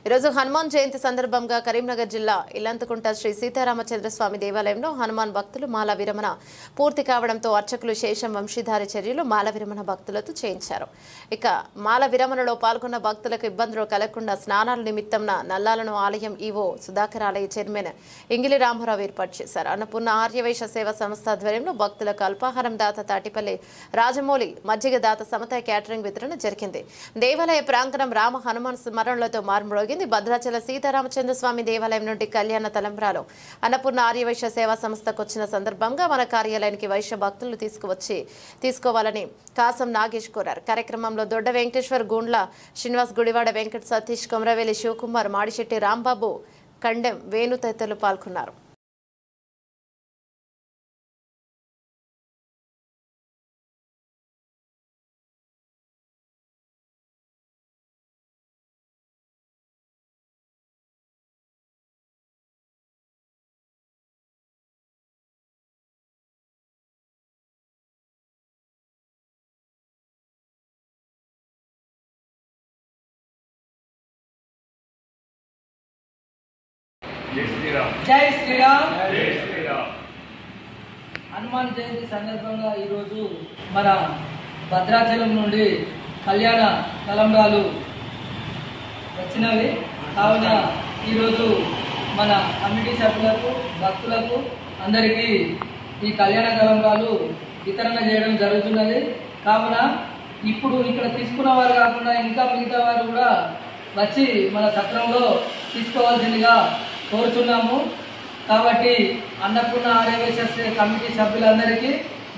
ఈరోజు హనుమాన్ జయంతి సందర్భంగా కరీంనగర్ జిల్లా ఇల్లంతకుంట శ్రీ సీతారామచంద్రస్వామి దేవాలయంలో హనుమాన్ భక్తులు మాల విరమణ పూర్తి కావడంతో అర్చకులు శేషం వంశీధారి చర్యలు మాల విరమణ భక్తులతో చేయించారు. ఇక మాల విరమణలో పాల్గొన్న భక్తులకు ఇబ్బందులు కలగకుండా స్నానాల నిమిత్తం నల్లాలను ఆలయం ఈవో సుధాకర్ ఆలయ చైర్మన్ ఇంగిలి రామారావు ఏర్పాటు చేశారు. అన్నపూర్ణ ఆర్యవైశ్య సేవా సంస్థ ఆధ్వర్యంలో భక్తులకు అల్పాహారం దాత తాటిపల్లి రాజమౌళి మజ్జిగ దాత సమత క్యాటరింగ్ వితరణ జరిగింది. దేవాలయ ప్రాంగణం రామ హనుమాన్ స్మరణలతో మారుమ్రోగింది. భద్రాచల సీతారామచంద్రస్వామి దేవాలయం నుండి కళ్యాణ తలంబ్రాలు అన్నపూర్ణ ఆర్యవైశ్య సేవా సంస్థకు వచ్చిన సందర్భంగా మన కార్యాలయానికి వైశ్య భక్తులు తీసుకోవాలని కాసం నాగేష్ కోరారు. కార్యక్రమంలో దొడ్డ వెంకటేశ్వర్, గుండ్ల శ్రీనివాస్, గుడివాడ వెంకట సతీష్, కొమరవేలి శివకుమార్, మాడిశెట్టి రాంబాబు, కండెం వేణు తదితరులు పాల్గొన్నారు. జై శ్రీరామ్. హనుమాన్ జయంతి సందర్భంగా ఈరోజు మన భద్రాచలం నుండి కళ్యాణ తలంబ్రాలు వచ్చినవి. కావున ఈరోజు మన కమిటీ సభ్యులకు, భక్తులకు అందరికీ ఈ కళ్యాణ తలంబ్రాలు వితరణ చేయడం జరుగుతున్నది. కావున ఇప్పుడు ఇక్కడ తీసుకున్న వారు కాకుండా ఇంకా మిగతా వారు కూడా వచ్చి మన సత్రంలో తీసుకోవాల్సిందిగా కోరుచున్నాము. కాబట్టి అన్నపూర్ణ ఆర్యవైశ్య కమిటీ సభ్యులందరికీ